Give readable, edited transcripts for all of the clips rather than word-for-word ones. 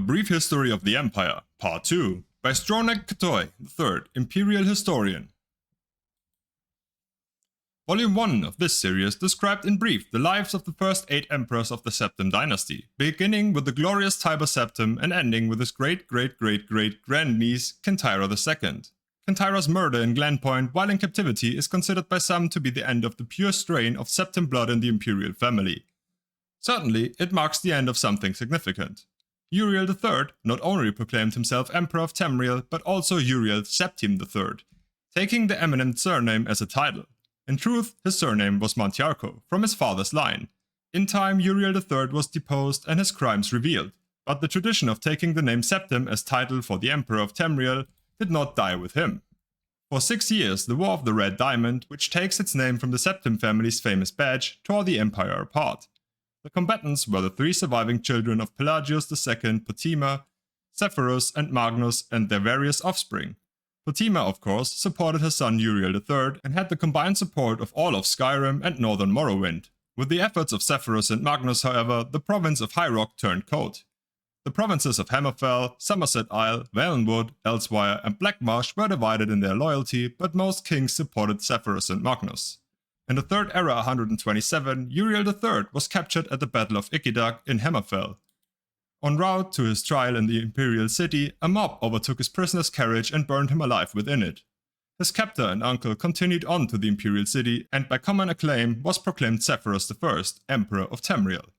Brief History of the Empire, Part 2, by Stronek Ktoy III, Imperial Historian. Volume 1 of this series described in brief the lives of the first 8 emperors of the Septim dynasty, beginning with the glorious Tiber Septim and ending with his great-great-great-great-grandniece, Kintyra II. Kintyra's murder in Glenpoint while in captivity is considered by some to be the end of the pure strain of Septim blood in the imperial family. Certainly, it marks the end of something significant. Uriel III not only proclaimed himself Emperor of Tamriel, but also Uriel Septim III, taking the eminent surname as a title. In truth, his surname was Montiarco, from his father's line. In time, Uriel III was deposed and his crimes revealed, but the tradition of taking the name Septim as title for the Emperor of Tamriel did not die with him. For 6 years, the War of the Red Diamond, which takes its name from the Septim family's famous badge, tore the empire apart. The combatants were the 3 surviving children of Pelagius II, Potima, Severus, and Magnus, and their various offspring. Potima, of course, supported her son Uriel III and had the combined support of all of Skyrim and northern Morrowind. With the efforts of Severus and Magnus, however, the province of High Rock turned cold. The provinces of Hammerfell, Somerset Isle, Valenwood, Elsewire, and Blackmarsh were divided in their loyalty, but most kings supported Severus and Magnus. In the Third Era 127, Uriel III was captured at the Battle of Ikkidak in Hammerfell. En route to his trial in the imperial city, a mob overtook his prisoner's carriage and burned him alive within it. His captor and uncle continued on to the imperial city and by common acclaim was proclaimed Severus I, Emperor of Tamriel.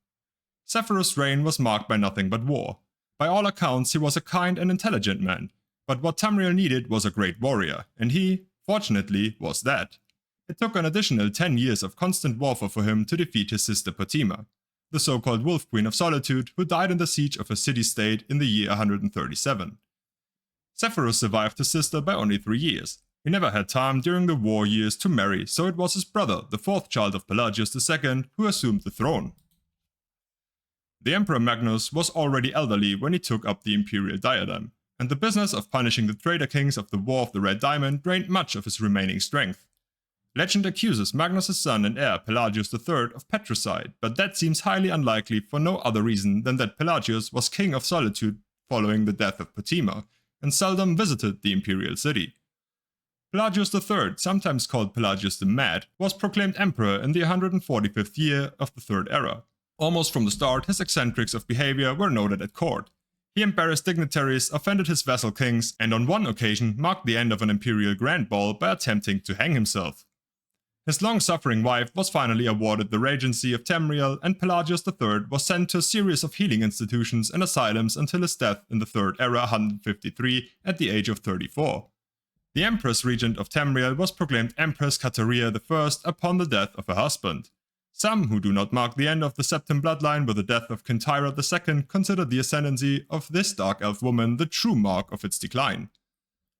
Severus' reign was marked by nothing but war. By all accounts he was a kind and intelligent man, but what Tamriel needed was a great warrior, and he, fortunately, was that. It took an additional 10 years of constant warfare for him to defeat his sister Potima, the so-called Wolf Queen of Solitude, who died in the siege of her city-state in the year 137. Severus survived his sister by only 3 years. He never had time during the war years to marry, so it was his brother, the 4th child of Pelagius II, who assumed the throne. The Emperor Magnus was already elderly when he took up the imperial diadem, and the business of punishing the traitor kings of the War of the Red Diamond drained much of his remaining strength. Legend accuses Magnus' son and heir Pelagius III of patricide, but that seems highly unlikely for no other reason than that Pelagius was king of Solitude following the death of Potima, and seldom visited the imperial city. Pelagius III, sometimes called Pelagius the Mad, was proclaimed emperor in the 145th year of the Third Era. Almost from the start, his eccentrics of behavior were noted at court. He embarrassed dignitaries, offended his vassal kings, and on one occasion marked the end of an imperial grand ball by attempting to hang himself. His long-suffering wife was finally awarded the regency of Tamriel, and Pelagius III was sent to a series of healing institutions and asylums until his death in the Third Era 153 at the age of 34. The Empress Regent of Tamriel was proclaimed Empress Kateria I upon the death of her husband. Some who do not mark the end of the Septim bloodline with the death of Kintyra II consider the ascendancy of this dark elf woman the true mark of its decline.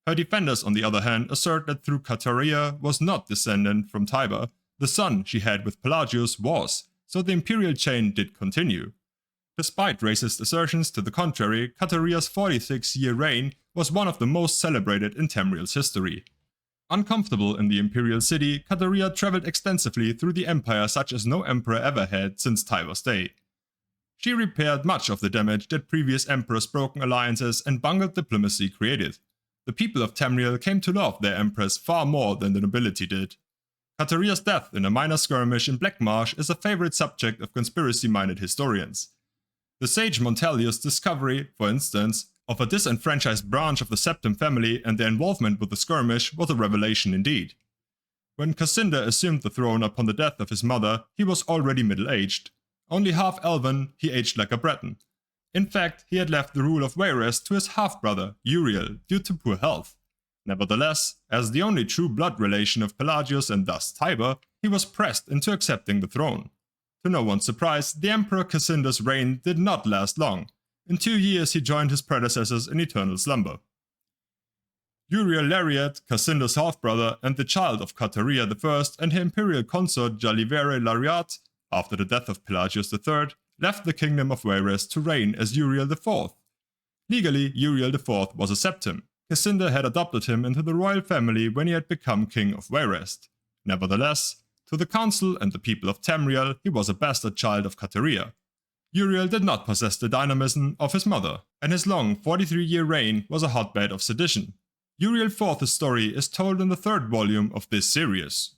Her defenders, on the other hand, assert that through Kateria was not descendant from Tiber, the son she had with Pelagius was, so the imperial chain did continue. Despite racist assertions to the contrary, Kateria's 46-year reign was one of the most celebrated in Tamriel's history. Uncomfortable in the imperial city, Kateria traveled extensively through the empire such as no emperor ever had since Tiber's day. She repaired much of the damage that previous emperors' broken alliances and bungled diplomacy created. The people of Tamriel came to love their empress far more than the nobility did. Kateria's death in a minor skirmish in Blackmarsh is a favorite subject of conspiracy-minded historians. The sage Montelius' discovery, for instance, of a disenfranchised branch of the Septim family and their involvement with the skirmish was a revelation indeed. When Cassander assumed the throne upon the death of his mother, he was already middle-aged. Only half-elven, he aged like a Breton. In fact, he had left the rule of Wayrest to his half-brother, Uriel, due to poor health. Nevertheless, as the only true blood relation of Pelagius and thus Tiber, he was pressed into accepting the throne. To no one's surprise, the Emperor Cassander's reign did not last long. In 2 years he joined his predecessors in eternal slumber. Uriel Lariat, Cassander's half-brother and the child of Kateria I and her imperial consort Jalivere Lariat, after the death of Pelagius III, left the kingdom of Wayrest to reign as Uriel IV. Legally, Uriel IV was a Septim. Cassander had adopted him into the royal family when he had become king of Wayrest. Nevertheless, to the council and the people of Tamriel, he was a bastard child of Kateria. Uriel did not possess the dynamism of his mother, and his long 43-year reign was a hotbed of sedition. Uriel IV's story is told in the third volume of this series.